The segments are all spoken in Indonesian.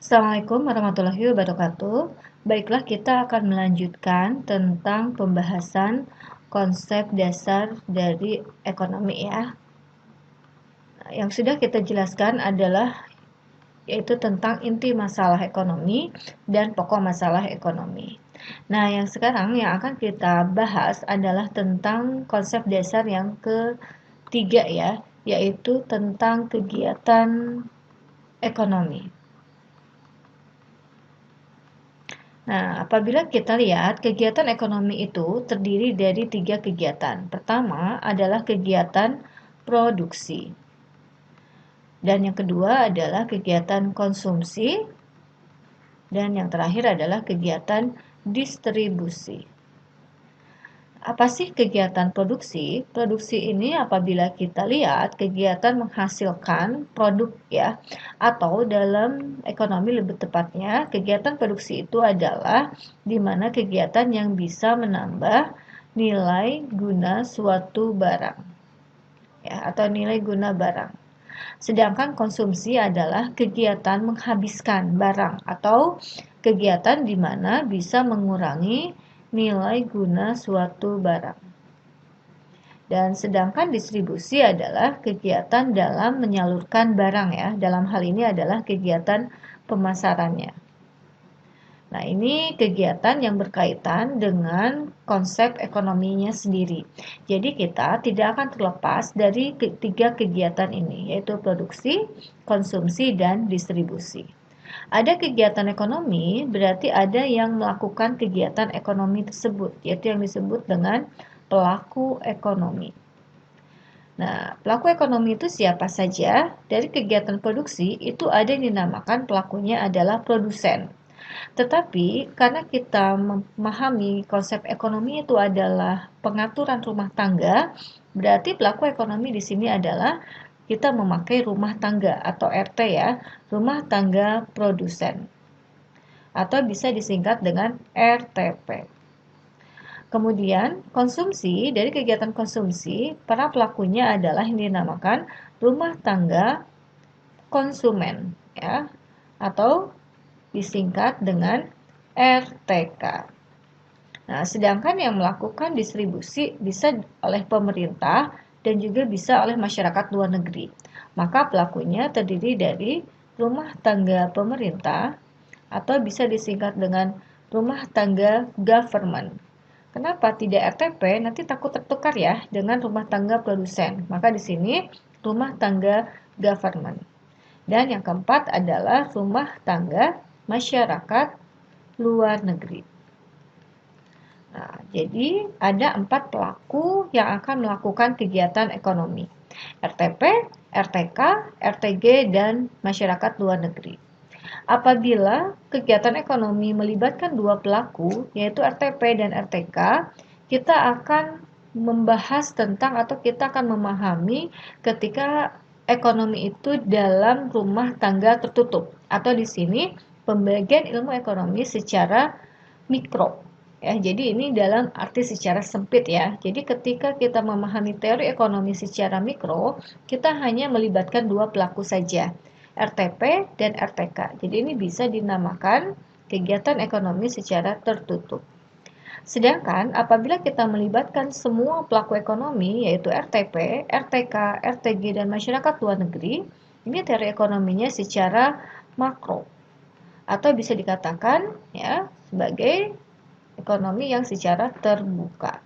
Assalamualaikum warahmatullahi wabarakatuh. Baiklah, kita akan melanjutkan tentang pembahasan konsep dasar dari ekonomi ya. Yang sudah kita jelaskan adalah yaitu tentang inti masalah ekonomi dan pokok masalah ekonomi. Nah, yang sekarang yang akan kita bahas adalah tentang konsep dasar yang ketiga ya, yaitu tentang kegiatan ekonomi. Nah, apabila kita lihat kegiatan ekonomi itu terdiri dari 3 kegiatan. Pertama adalah kegiatan produksi. Dan yang kedua adalah kegiatan konsumsi. Dan yang terakhir adalah kegiatan distribusi. Apa sih kegiatan produksi? Produksi ini apabila kita lihat kegiatan menghasilkan produk ya, atau dalam ekonomi lebih tepatnya, kegiatan produksi itu adalah di mana kegiatan yang bisa menambah nilai guna suatu barang ya, atau nilai guna barang. Sedangkan konsumsi adalah kegiatan menghabiskan barang atau kegiatan di mana bisa mengurangi nilai guna suatu barang. Dan sedangkan distribusi adalah kegiatan dalam menyalurkan barang ya. Dalam hal ini adalah kegiatan pemasarannya. Nah, ini kegiatan yang berkaitan dengan konsep ekonominya sendiri. Jadi kita tidak akan terlepas dari ketiga kegiatan ini, yaitu produksi, konsumsi, dan distribusi. Ada kegiatan ekonomi, berarti ada yang melakukan kegiatan ekonomi tersebut, yaitu yang disebut dengan pelaku ekonomi. Nah, pelaku ekonomi itu siapa saja? Dari kegiatan produksi itu ada yang dinamakan pelakunya adalah produsen. Tetapi karena kita memahami konsep ekonomi itu adalah pengaturan rumah tangga, berarti pelaku ekonomi di sini adalah kita memakai rumah tangga atau RT ya, rumah tangga produsen. Atau bisa disingkat dengan RTP. Kemudian, konsumsi, dari kegiatan konsumsi, para pelakunya adalah yang dinamakan rumah tangga konsumen ya, atau disingkat dengan RTK. Nah, sedangkan yang melakukan distribusi bisa oleh pemerintah dan juga bisa oleh masyarakat luar negeri. Maka pelakunya terdiri dari rumah tangga pemerintah atau bisa disingkat dengan rumah tangga government. Kenapa tidak RTP? Nanti takut tertukar ya dengan rumah tangga produsen. Maka di sini rumah tangga government. Dan yang keempat adalah rumah tangga masyarakat luar negeri. Nah, jadi ada 4 pelaku yang akan melakukan kegiatan ekonomi. RTP, RTK, RTG, dan masyarakat luar negeri. Apabila kegiatan ekonomi melibatkan 2 pelaku, yaitu RTP dan RTK, kita akan membahas tentang atau kita akan memahami ketika ekonomi itu dalam rumah tangga tertutup, atau di sini pembagian ilmu ekonomi secara mikro. Ya, jadi ini dalam arti secara sempit ya. Jadi ketika kita memahami teori ekonomi secara mikro, kita hanya melibatkan 2 pelaku saja, RTP dan RTK. Jadi ini bisa dinamakan kegiatan ekonomi secara tertutup. Sedangkan apabila kita melibatkan semua pelaku ekonomi, yaitu RTP, RTK, RTG, dan masyarakat luar negeri, ini teori ekonominya secara makro. Atau bisa dikatakan ya sebagai ekonomi yang secara terbuka.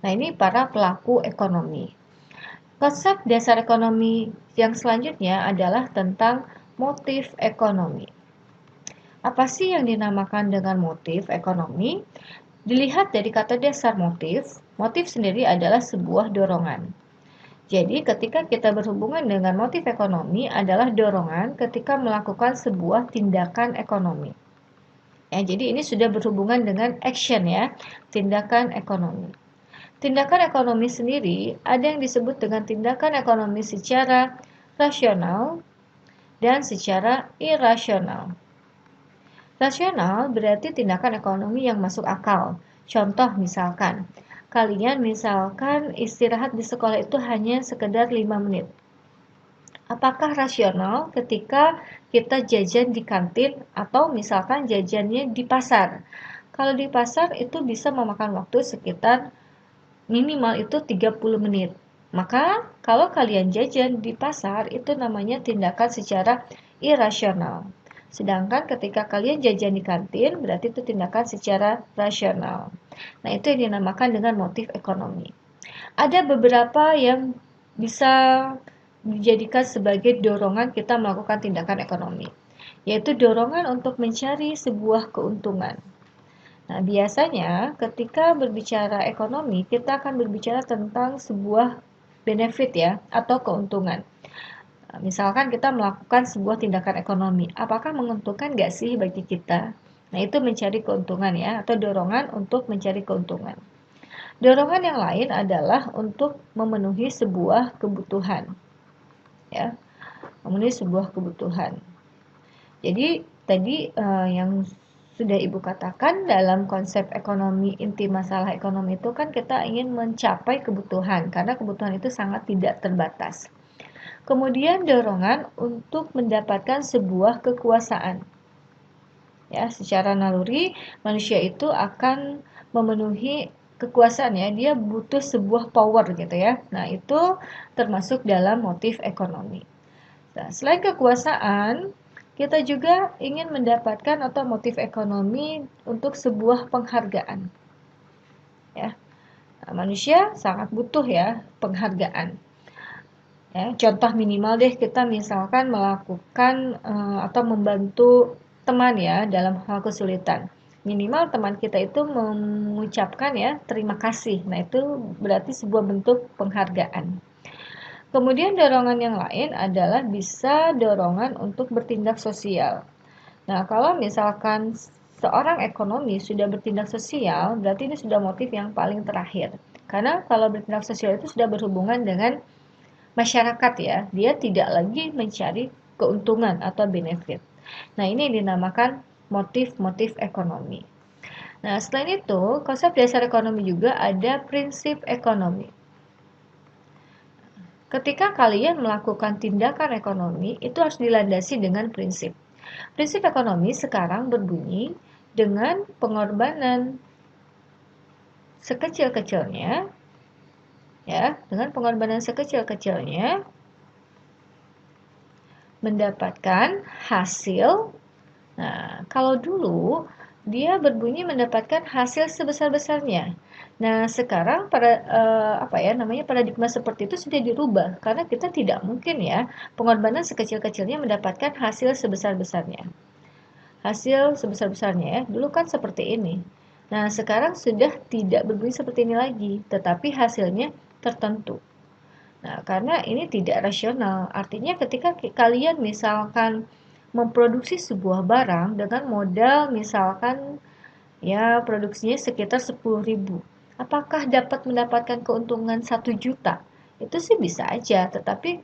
Nah, ini para pelaku ekonomi. Konsep dasar ekonomi yang selanjutnya adalah tentang motif ekonomi. Apa sih yang dinamakan dengan motif ekonomi? Dilihat dari kata dasar motif, motif sendiri adalah sebuah dorongan. Jadi ketika kita berhubungan dengan motif ekonomi adalah dorongan ketika melakukan sebuah tindakan ekonomi. Ya, jadi ini sudah berhubungan dengan action ya, tindakan ekonomi. Tindakan ekonomi sendiri ada yang disebut dengan tindakan ekonomi secara rasional dan secara irasional. Rasional berarti tindakan ekonomi yang masuk akal. Contoh misalkan, kalian misalkan istirahat di sekolah itu hanya sekedar 5 menit. Apakah rasional ketika kita jajan di kantin atau misalkan jajannya di pasar? Kalau di pasar itu bisa memakan waktu sekitar minimal itu 30 menit. Maka kalau kalian jajan di pasar itu namanya tindakan secara irasional. Sedangkan ketika kalian jajan di kantin berarti itu tindakan secara rasional. Nah, itu yang dinamakan dengan motif ekonomi. Ada beberapa yang bisa dijadikan sebagai dorongan kita melakukan tindakan ekonomi, yaitu dorongan untuk mencari sebuah keuntungan. Nah, biasanya ketika berbicara ekonomi, kita akan berbicara tentang sebuah benefit ya, atau keuntungan. Nah, misalkan kita melakukan sebuah tindakan ekonomi, apakah menguntungkan nggak sih bagi kita? Nah, itu mencari keuntungan ya, atau dorongan untuk mencari keuntungan. Dorongan yang lain adalah untuk memenuhi sebuah kebutuhan, ya, memenuhi sebuah kebutuhan. Jadi tadi yang sudah Ibu katakan dalam konsep ekonomi, inti masalah ekonomi itu kan kita ingin mencapai kebutuhan karena kebutuhan itu sangat tidak terbatas. Kemudian dorongan untuk mendapatkan sebuah kekuasaan. Ya, secara naluri manusia itu akan memenuhi kekuasaan ya, dia butuh sebuah power gitu ya. Nah, itu termasuk dalam motif ekonomi. Nah, selain kekuasaan, kita juga ingin mendapatkan atau motif ekonomi untuk sebuah penghargaan. Ya, nah, manusia sangat butuh ya penghargaan. Ya, contoh minimal deh kita misalkan melakukan atau membantu teman ya dalam hal kesulitan. Minimal teman kita itu mengucapkan ya terima kasih. Nah, itu berarti sebuah bentuk penghargaan. Kemudian dorongan yang lain adalah bisa dorongan untuk bertindak sosial. Nah, kalau misalkan seorang ekonomi sudah bertindak sosial, berarti ini sudah motif yang paling terakhir. Karena kalau bertindak sosial itu sudah berhubungan dengan masyarakat ya, dia tidak lagi mencari keuntungan atau benefit. Nah, ini yang dinamakan motif-motif ekonomi. Nah, selain itu, konsep dasar ekonomi juga ada prinsip ekonomi. Ketika kalian melakukan tindakan ekonomi, itu harus dilandasi dengan prinsip. Prinsip ekonomi sekarang berbunyi dengan pengorbanan sekecil-kecilnya, ya, dengan pengorbanan sekecil-kecilnya mendapatkan hasil. Nah, kalau dulu dia berbunyi mendapatkan hasil sebesar-besarnya. Nah, sekarang paradigma seperti itu sudah dirubah karena kita tidak mungkin ya pengorbanan sekecil-kecilnya mendapatkan hasil sebesar-besarnya. Hasil sebesar-besarnya ya, dulu kan seperti ini. Nah, sekarang sudah tidak berbunyi seperti ini lagi, tetapi hasilnya tertentu. Nah, karena ini tidak rasional. Artinya ketika kalian misalkan memproduksi sebuah barang dengan modal misalkan ya produksinya sekitar 10.000. Apakah dapat mendapatkan keuntungan 1 juta? Itu sih bisa aja, tetapi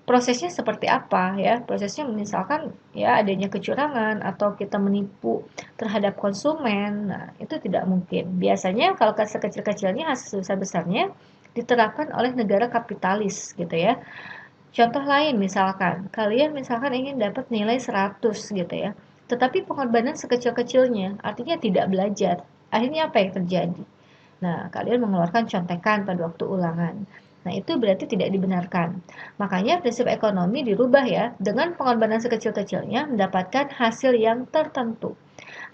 prosesnya seperti apa ya? Prosesnya misalkan ya adanya kecurangan atau kita menipu terhadap konsumen. Nah, itu tidak mungkin. Biasanya kalau sekecil-kecilnya hasil besar-besarnya diterapkan oleh negara kapitalis gitu ya. Contoh lain misalkan, kalian misalkan ingin dapat nilai 100 gitu ya. Tetapi pengorbanan sekecil-kecilnya, artinya tidak belajar. Akhirnya apa yang terjadi? Nah, kalian mengeluarkan contekan pada waktu ulangan. Nah, itu berarti tidak dibenarkan. Makanya prinsip ekonomi dirubah ya, dengan pengorbanan sekecil-kecilnya mendapatkan hasil yang tertentu.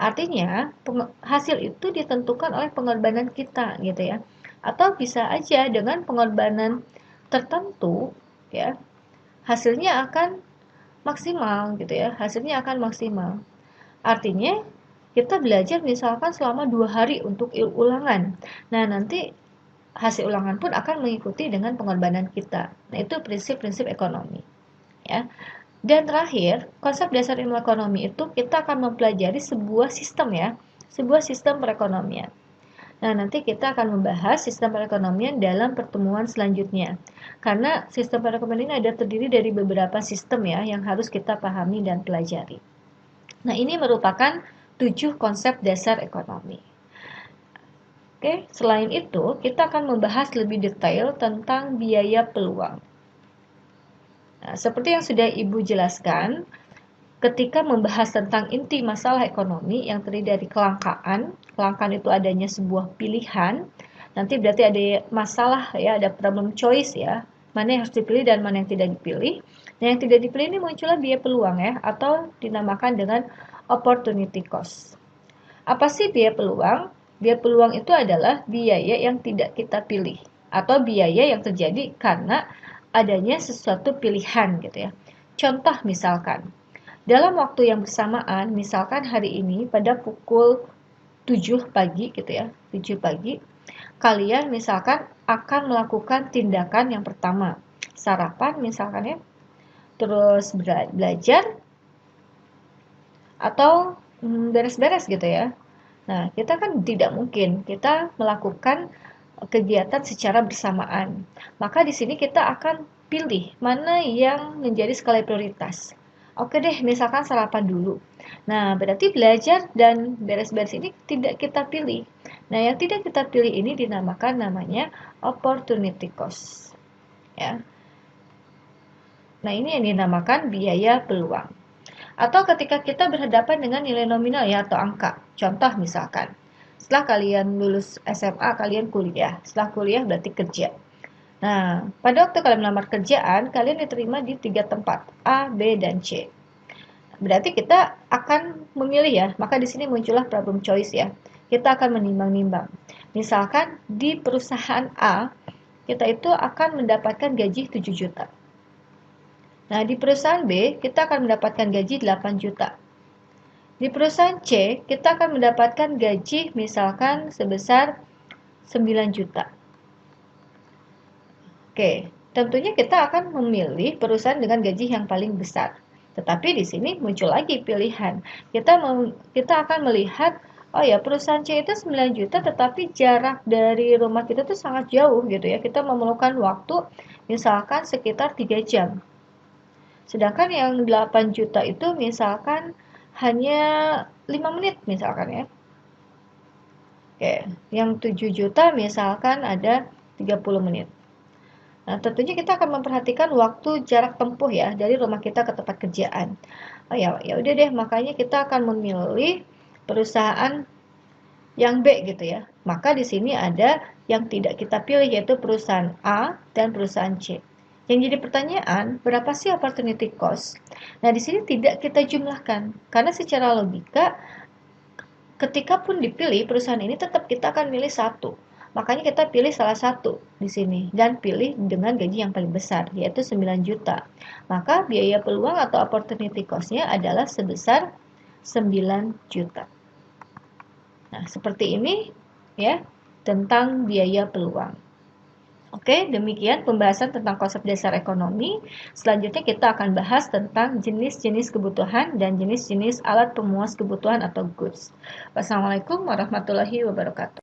Artinya, hasil itu ditentukan oleh pengorbanan kita gitu ya. Atau bisa aja dengan pengorbanan tertentu ya, hasilnya akan maksimal gitu ya, hasilnya akan maksimal. Artinya kita belajar misalkan selama 2 hari untuk ulangan. Nah, nanti hasil ulangan pun akan mengikuti dengan pengorbanan kita. Nah, itu prinsip-prinsip ekonomi ya. Dan terakhir, konsep dasar ilmu ekonomi itu kita akan mempelajari sebuah sistem ya, sebuah sistem perekonomian. Nah, nanti kita akan membahas sistem perekonomian dalam pertemuan selanjutnya. Karena sistem perekonomian ini ada terdiri dari beberapa sistem ya yang harus kita pahami dan pelajari. Nah, ini merupakan 7 konsep dasar ekonomi. Oke, selain itu, kita akan membahas lebih detail tentang biaya peluang. Nah, seperti yang sudah Ibu jelaskan, ketika membahas tentang inti masalah ekonomi yang terdiri dari kelangkaan itu adanya sebuah pilihan, nanti berarti ada masalah ya, ada problem choice ya, mana yang harus dipilih dan mana yang tidak dipilih. Nah, yang tidak dipilih ini muncullah biaya peluang ya, atau dinamakan dengan opportunity cost. Apa sih biaya peluang? Biaya peluang itu adalah biaya yang tidak kita pilih atau biaya yang terjadi karena adanya sesuatu pilihan gitu ya. Contoh misalkan, dalam waktu yang bersamaan, misalkan hari ini pada pukul 7 pagi gitu ya, 7 pagi, kalian misalkan akan melakukan tindakan yang pertama, sarapan misalkan ya, terus belajar atau beres-beres gitu ya. Nah, kita kan tidak mungkin kita melakukan kegiatan secara bersamaan. Maka di sini kita akan pilih mana yang menjadi skala prioritas. Oke deh, misalkan sarapan dulu. Nah, berarti belajar dan beres-beres ini tidak kita pilih. Nah, yang tidak kita pilih ini dinamakan namanya opportunity cost. Ya. Nah, ini yang dinamakan biaya peluang. Atau ketika kita berhadapan dengan nilai nominal ya atau angka. Contoh misalkan, setelah kalian lulus SMA, kalian kuliah. Setelah kuliah berarti kerja. Nah, pada waktu kalian melamar kerjaan, kalian diterima di 3 tempat, A, B, dan C. Berarti kita akan memilih ya, maka di sini muncullah problem choice ya. Kita akan menimbang-nimbang. Misalkan di perusahaan A, kita itu akan mendapatkan gaji 7 juta. Nah, di perusahaan B, kita akan mendapatkan gaji 8 juta. Di perusahaan C, kita akan mendapatkan gaji misalkan sebesar 9 juta. Oke, tentunya kita akan memilih perusahaan dengan gaji yang paling besar. Tetapi di sini muncul lagi pilihan. Kita akan melihat, oh ya perusahaan C itu 9 juta tetapi jarak dari rumah kita tuh sangat jauh gitu ya. Kita memerlukan waktu misalkan sekitar 3 jam. Sedangkan yang 8 juta itu misalkan hanya 5 menit misalkan ya. Oke, yang 7 juta misalkan ada 30 menit. Nah, tentunya kita akan memperhatikan waktu jarak tempuh ya dari rumah kita ke tempat kerjaan. Oh ya, ya udah deh, makanya kita akan memilih perusahaan yang B gitu ya. Maka di sini ada yang tidak kita pilih yaitu perusahaan A dan perusahaan C. Yang jadi pertanyaan, berapa sih opportunity cost? Nah, di sini tidak kita jumlahkan, karena secara logika, ketika pun dipilih perusahaan ini tetap kita akan milih satu. Makanya kita pilih salah satu di sini, dan pilih dengan gaji yang paling besar, yaitu 9 juta. Maka biaya peluang atau opportunity cost-nya adalah sebesar 9 juta. Nah, seperti ini ya, tentang biaya peluang. Oke, demikian pembahasan tentang konsep dasar ekonomi. Selanjutnya kita akan bahas tentang jenis-jenis kebutuhan dan jenis-jenis alat pemuas kebutuhan atau goods. Wassalamualaikum warahmatullahi wabarakatuh.